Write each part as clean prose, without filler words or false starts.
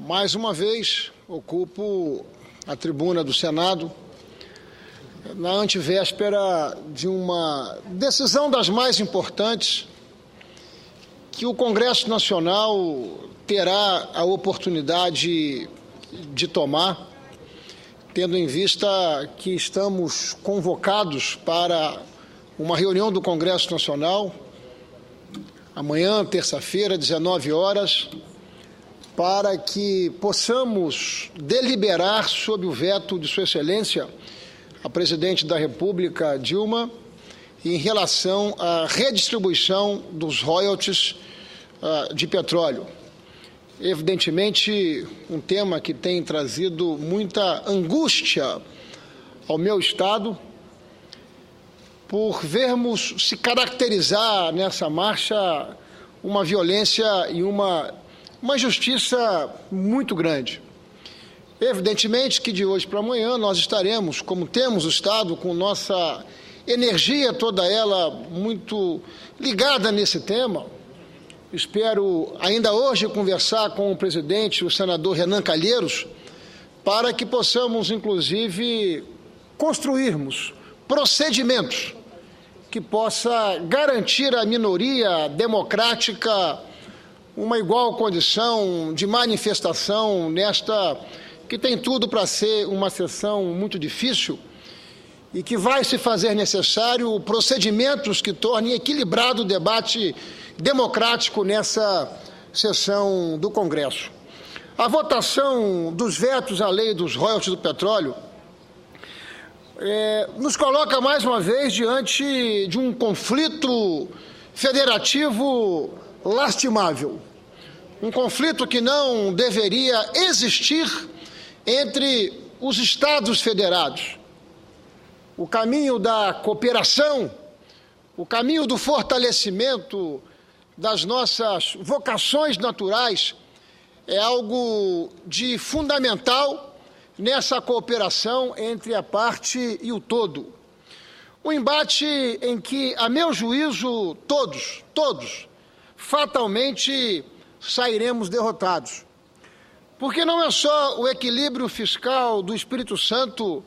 Mais uma vez, ocupo a tribuna do Senado na antevéspera de uma decisão das mais importantes que o Congresso Nacional terá a oportunidade de tomar, tendo em vista que estamos convocados para uma reunião do Congresso Nacional, amanhã, terça-feira, 19 horas, para que possamos deliberar sob o veto de Sua Excelência, a Presidente da República, Dilma, em relação à redistribuição dos royalties de petróleo. Evidentemente, um tema que tem trazido muita angústia ao meu Estado, por vermos se caracterizar nessa marcha uma violência e uma injustiça muito grande. Evidentemente que de hoje para amanhã nós estaremos, como temos o Estado, com nossa energia toda ela muito ligada nesse tema. Espero ainda hoje conversar com o presidente, o senador Renan Calheiros, para que possamos, inclusive, construirmos procedimentos que possa garantir à minoria democrática uma igual condição de manifestação nesta que tem tudo para ser uma sessão muito difícil e que vai se fazer necessário procedimentos que tornem equilibrado o debate democrático nessa sessão do Congresso. A votação dos vetos à lei dos royalties do petróleo nos coloca mais uma vez diante de um conflito federativo lastimável. Um conflito que não deveria existir entre os Estados federados. O caminho da cooperação, o caminho do fortalecimento das nossas vocações naturais é algo de fundamental nessa cooperação entre a parte e o todo. Um embate em que, a meu juízo, todos, fatalmente sairemos derrotados. Porque não é só o equilíbrio fiscal do Espírito Santo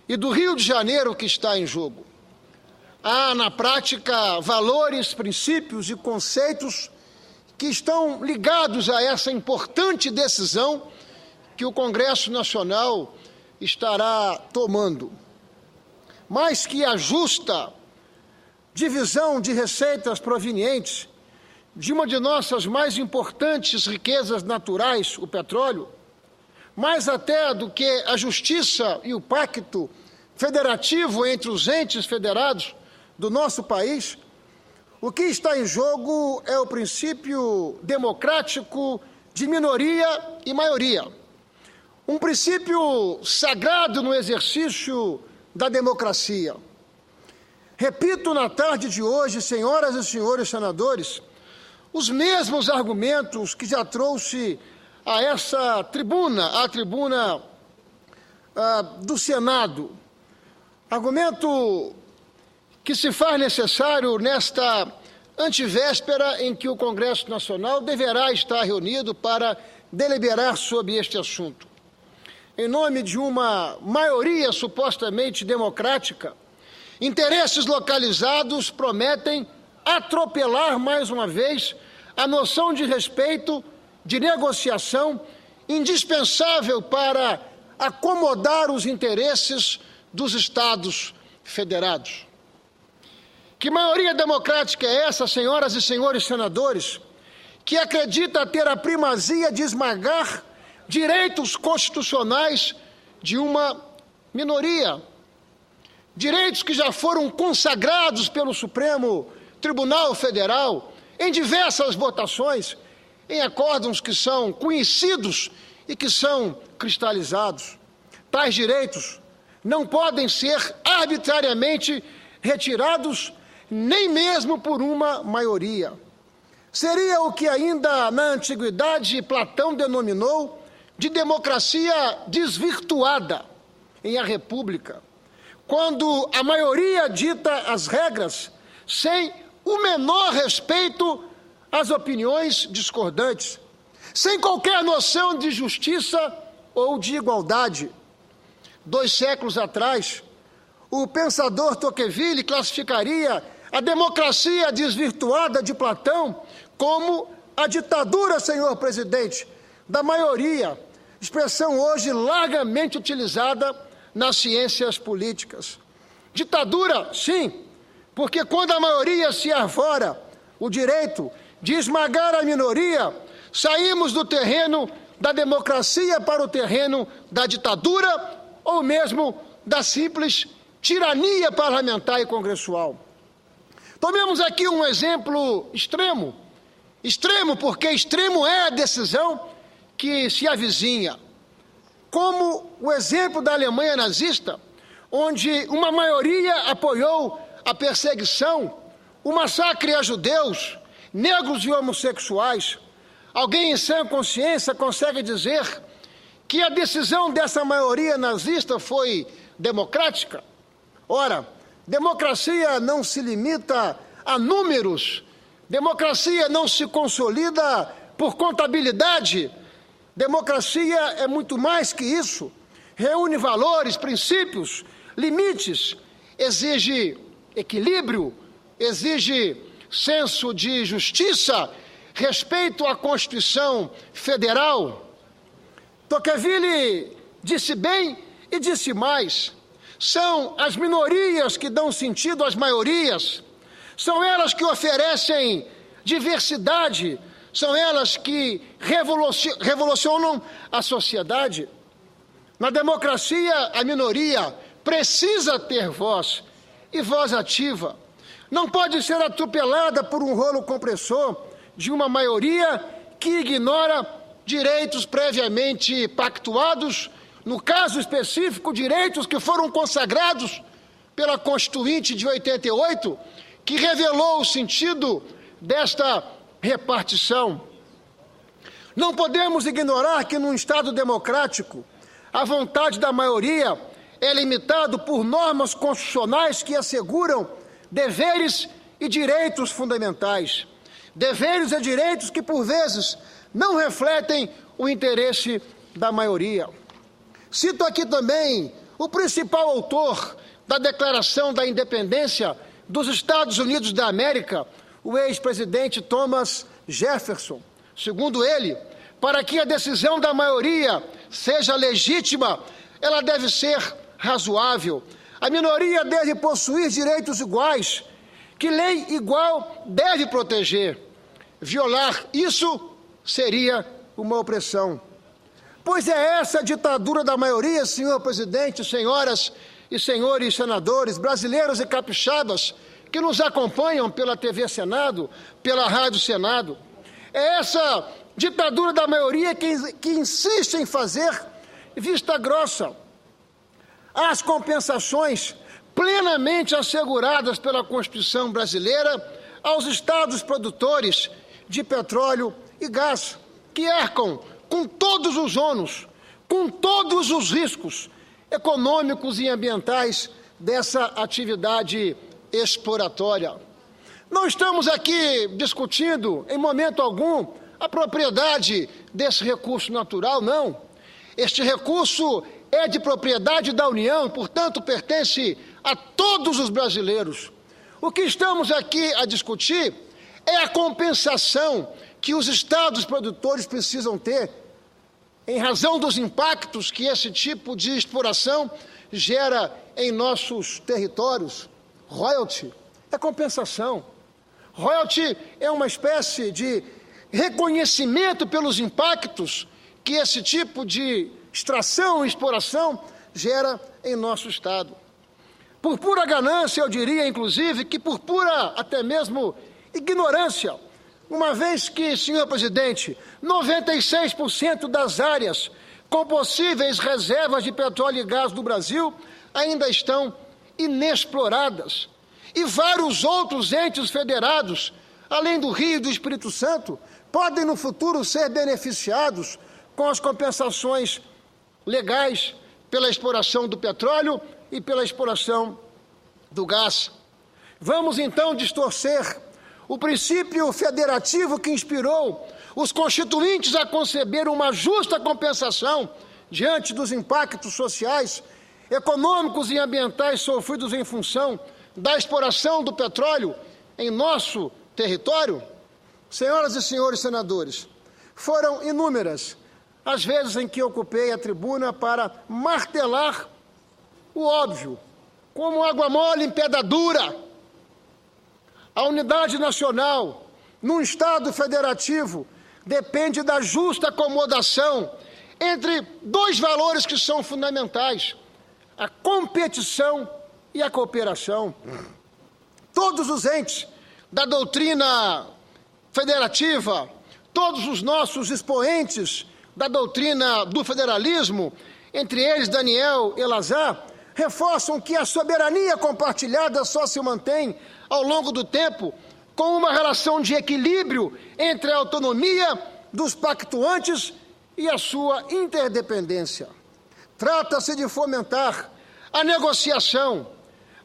e do Rio de Janeiro que está em jogo. Há, na prática, valores, princípios e conceitos que estão ligados a essa importante decisão que o Congresso Nacional estará tomando. Mais que a justa divisão de receitas provenientes de uma de nossas mais importantes riquezas naturais, o petróleo, mais até do que a justiça e o pacto federativo entre os entes federados do nosso país, o que está em jogo é o princípio democrático de minoria e maioria. Um princípio sagrado no exercício da democracia. Repito na tarde de hoje, senhoras e senhores senadores, os mesmos argumentos que já trouxe a essa tribuna, a tribuna do Senado. Argumento que se faz necessário nesta antevéspera em que o Congresso Nacional deverá estar reunido para deliberar sobre este assunto. Em nome de uma maioria supostamente democrática, interesses localizados prometem atropelar mais uma vez a noção de respeito, de negociação, indispensável para acomodar os interesses dos Estados federados. Que maioria democrática é essa, senhoras e senhores senadores, que acredita ter a primazia de esmagar direitos constitucionais de uma minoria? Direitos que já foram consagrados pelo Supremo Tribunal Federal em diversas votações, em acórdãos que são conhecidos e que são cristalizados. Tais direitos não podem ser arbitrariamente retirados, nem mesmo por uma maioria. Seria o que ainda na antiguidade Platão denominou de democracia desvirtuada em A República, quando a maioria dita as regras sem o menor respeito às opiniões discordantes, sem qualquer noção de justiça ou de igualdade. 2 séculos atrás, o pensador Tocqueville classificaria a democracia desvirtuada de Platão como a ditadura, senhor presidente, da maioria, expressão hoje largamente utilizada nas ciências políticas. Ditadura, sim, porque quando a maioria se arvora o direito de esmagar a minoria, saímos do terreno da democracia para o terreno da ditadura ou mesmo da simples tirania parlamentar e congressual. Tomemos aqui um exemplo extremo. Extremo porque extremo é a decisão que se avizinha. Como o exemplo da Alemanha nazista, onde uma maioria apoiou a perseguição, o massacre a judeus, negros e homossexuais. Alguém em sã consciência consegue dizer que a decisão dessa maioria nazista foi democrática? Ora, democracia não se limita a números, democracia não se consolida por contabilidade, democracia é muito mais que isso, reúne valores, princípios, limites, exige equilíbrio, exige senso de justiça, respeito à Constituição Federal. Tocqueville disse bem e disse mais. São as minorias que dão sentido às maiorias, são elas que oferecem diversidade, são elas que revolucionam a sociedade. Na democracia, a minoria precisa ter voz e voz ativa. Não pode ser atropelada por um rolo compressor de uma maioria que ignora direitos previamente pactuados, no caso específico, direitos que foram consagrados pela Constituinte de 88, que revelou o sentido desta repartição. Não podemos ignorar que, num Estado democrático, a vontade da maioria é limitada por normas constitucionais que asseguram deveres e direitos fundamentais. Deveres e direitos que, por vezes, não refletem o interesse da maioria. Cito aqui também o principal autor da Declaração da Independência dos Estados Unidos da América, o ex-presidente Thomas Jefferson. Segundo ele, para que a decisão da maioria seja legítima, ela deve ser razoável. A minoria deve possuir direitos iguais, que lei igual deve proteger. Violar isso seria uma opressão. Pois é essa a ditadura da maioria, senhor presidente, senhoras e senhores senadores, brasileiros e capixabas, que nos acompanham pela TV Senado, pela Rádio Senado. É essa ditadura da maioria que insiste em fazer vista grossa às compensações plenamente asseguradas pela Constituição brasileira aos estados produtores de petróleo e gás, que arcam com todos os ônus, com todos os riscos econômicos e ambientais dessa atividade exploratória. Não estamos aqui discutindo, em momento algum, a propriedade desse recurso natural, não. Este recurso é de propriedade da União, portanto, pertence a todos os brasileiros. O que estamos aqui a discutir é a compensação que os estados produtores precisam ter em razão dos impactos que esse tipo de exploração gera em nossos territórios. Royalty é compensação. Royalty é uma espécie de reconhecimento pelos impactos que esse tipo de extração e exploração gera em nosso Estado. Por pura ganância, eu diria, inclusive, que por pura, até mesmo, ignorância, uma vez que, senhor presidente, 96% das áreas com possíveis reservas de petróleo e gás do Brasil ainda estão inexploradas. E vários outros entes federados, além do Rio e do Espírito Santo, podem no futuro ser beneficiados com as compensações legais pela exploração do petróleo e pela exploração do gás. Vamos então distorcer o princípio federativo que inspirou os constituintes a conceber uma justa compensação diante dos impactos sociais, econômicos e ambientais sofridos em função da exploração do petróleo em nosso território? Senhoras e senhores senadores, foram inúmeras as vezes em que ocupei a tribuna para martelar o óbvio, como água mole em pedra dura. A unidade nacional, num Estado federativo, depende da justa acomodação entre dois valores que são fundamentais: a competição e a cooperação. Todos os entes da doutrina federativa, todos os nossos expoentes da doutrina do federalismo, entre eles Daniel Elazar, reforçam que a soberania compartilhada só se mantém ao longo do tempo com uma relação de equilíbrio entre a autonomia dos pactuantes e a sua interdependência. Trata-se de fomentar a negociação,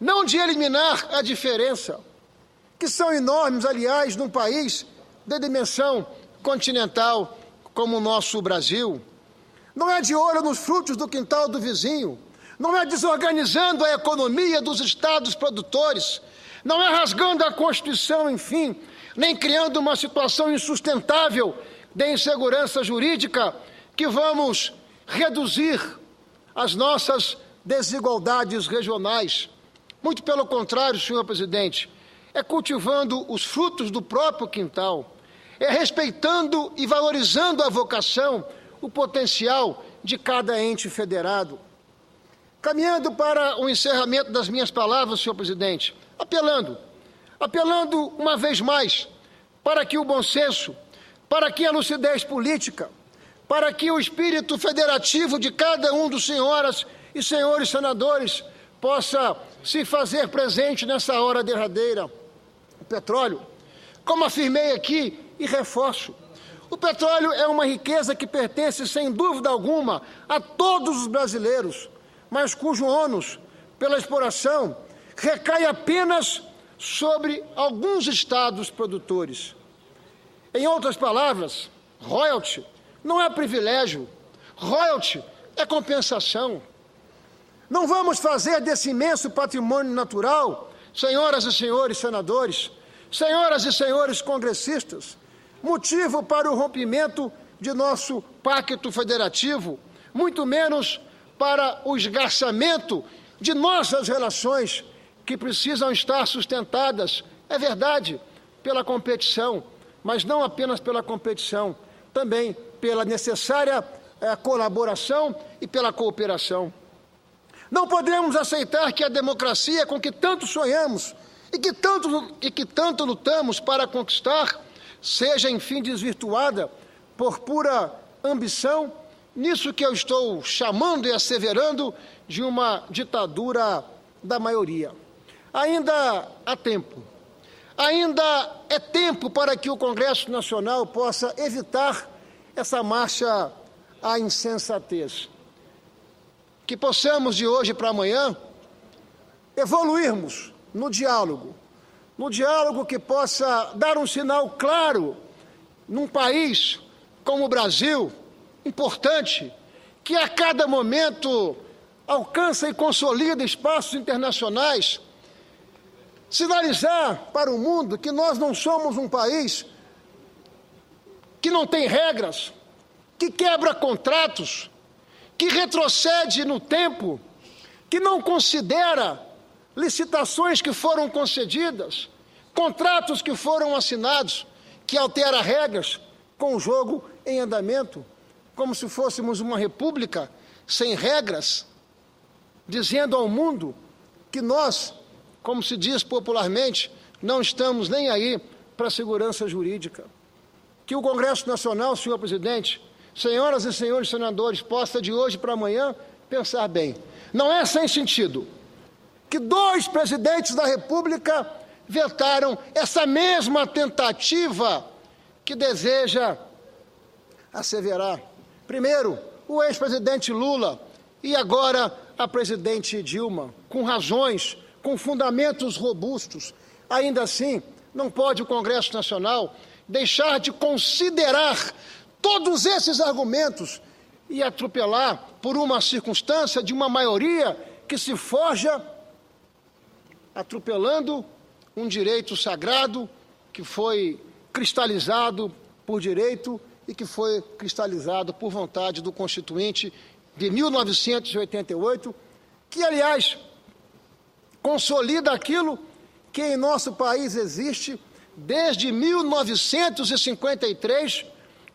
não de eliminar a diferença, que são enormes, aliás, num país de dimensão continental como o nosso Brasil. Não é de olho nos frutos do quintal do vizinho, não é desorganizando a economia dos estados produtores, não é rasgando a Constituição, enfim, nem criando uma situação insustentável de insegurança jurídica que vamos reduzir as nossas desigualdades regionais. Muito pelo contrário, senhor presidente, é cultivando os frutos do próprio quintal, é respeitando e valorizando a vocação, o potencial de cada ente federado. Caminhando para o encerramento das minhas palavras, senhor presidente, apelando uma vez mais para que o bom senso, para que a lucidez política, para que o espírito federativo de cada um dos senhoras e senhores senadores possa se fazer presente nessa hora derradeira. O petróleo, como afirmei aqui e reforço, o petróleo é uma riqueza que pertence, sem dúvida alguma, a todos os brasileiros, mas cujo ônus pela exploração recai apenas sobre alguns estados produtores. Em outras palavras, royalty não é privilégio, royalty é compensação. Não vamos fazer desse imenso patrimônio natural, senhoras e senhores senadores, senhoras e senhores congressistas, motivo para o rompimento de nosso pacto federativo, muito menos para o esgarçamento de nossas relações, que precisam estar sustentadas, é verdade, pela competição, mas não apenas pela competição, também pela necessária colaboração e pela cooperação. Não podemos aceitar que a democracia com que tanto sonhamos e que tanto lutamos para conquistar seja, enfim, desvirtuada por pura ambição, nisso que eu estou chamando e asseverando de uma ditadura da maioria. Ainda há tempo. Ainda é tempo para que o Congresso Nacional possa evitar essa marcha à insensatez. Que possamos, de hoje para amanhã, evoluirmos no diálogo que possa dar um sinal claro num país como o Brasil, importante, que a cada momento alcança e consolida espaços internacionais, sinalizar para o mundo que nós não somos um país que não tem regras, que quebra contratos, que retrocede no tempo, que não considera licitações que foram concedidas, contratos que foram assinados, que altera regras com o jogo em andamento, como se fôssemos uma república sem regras, dizendo ao mundo que nós, como se diz popularmente, não estamos nem aí para a segurança jurídica. Que o Congresso Nacional, senhor presidente, senhoras e senhores senadores, possa de hoje para amanhã pensar bem. Não é sem sentido que 2 presidentes da República vetaram essa mesma tentativa que deseja asseverar. Primeiro, o ex-presidente Lula e agora a presidente Dilma, com razões, com fundamentos robustos. Ainda assim, não pode o Congresso Nacional deixar de considerar todos esses argumentos e atropelar por uma circunstância de uma maioria que se forja atropelando um direito sagrado que foi cristalizado por direito e que foi cristalizado por vontade do Constituinte de 1988, que, aliás, consolida aquilo que em nosso país existe desde 1953,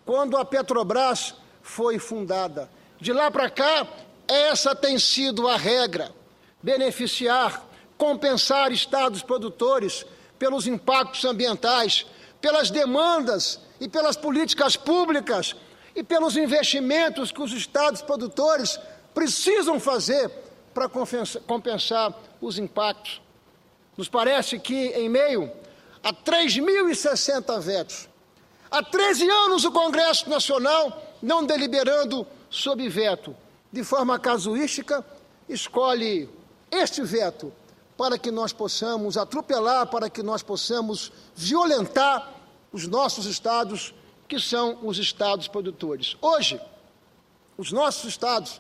quando a Petrobras foi fundada. De lá para cá, essa tem sido a regra: beneficiar, compensar estados produtores pelos impactos ambientais, pelas demandas e pelas políticas públicas e pelos investimentos que os estados produtores precisam fazer para compensar os impactos. Nos parece que, em meio a 3.060 vetos, há 13 anos o Congresso Nacional, não deliberando sob veto, de forma casuística, escolhe este veto para que nós possamos atropelar, para que nós possamos violentar os nossos estados, que são os estados produtores. Hoje, os nossos estados,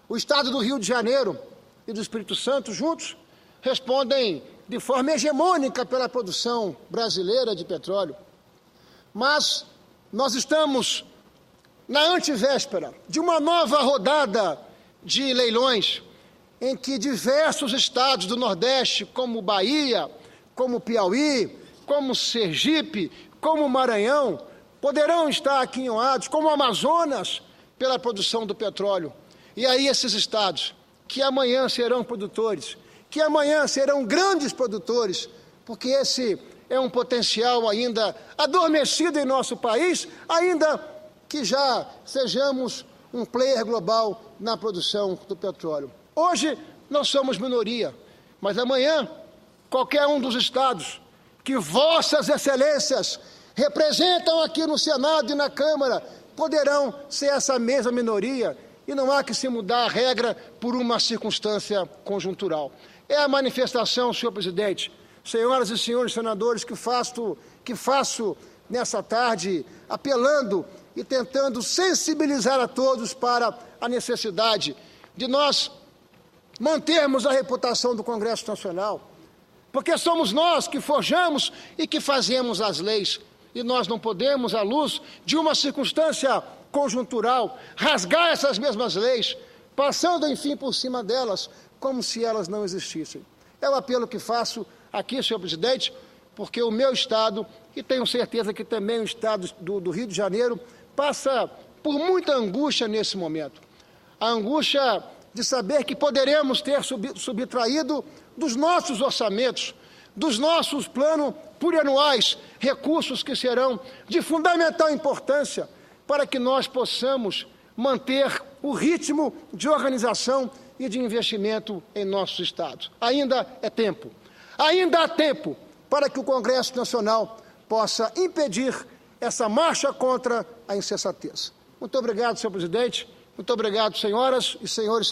o estado do Rio de Janeiro e do Espírito Santo, juntos, respondem de forma hegemônica pela produção brasileira de petróleo. Mas nós estamos na antevéspera de uma nova rodada de leilões, em que diversos estados do Nordeste, como Bahia, como Piauí, como Sergipe, como Maranhão, poderão estar aquinhoados, como Amazonas, pela produção do petróleo. E aí esses estados, que amanhã serão produtores, que amanhã serão grandes produtores, porque esse é um potencial ainda adormecido em nosso país, ainda que já sejamos um player global na produção do petróleo. Hoje nós somos minoria, mas amanhã qualquer um dos estados que vossas excelências representam aqui no Senado e na Câmara poderão ser essa mesma minoria, e não há que se mudar a regra por uma circunstância conjuntural. É a manifestação, senhor presidente, senhoras e senhores senadores, que faço nessa tarde, apelando e tentando sensibilizar a todos para a necessidade de nós mantermos a reputação do Congresso Nacional, porque somos nós que forjamos e que fazemos as leis, e nós não podemos, à luz de uma circunstância conjuntural, rasgar essas mesmas leis, passando, enfim, por cima delas, como se elas não existissem. É o apelo que faço aqui, senhor presidente, porque o meu estado, e tenho certeza que também o estado do Rio de Janeiro, passa por muita angústia nesse momento. A angústia de saber que poderemos ter subtraído dos nossos orçamentos, dos nossos planos plurianuais, recursos que serão de fundamental importância para que nós possamos manter o ritmo de organização e de investimento em nossos estados. Ainda é tempo. Ainda há tempo para que o Congresso Nacional possa impedir essa marcha contra a insensatez. Muito obrigado, senhor presidente. Muito obrigado, senhoras e senhores.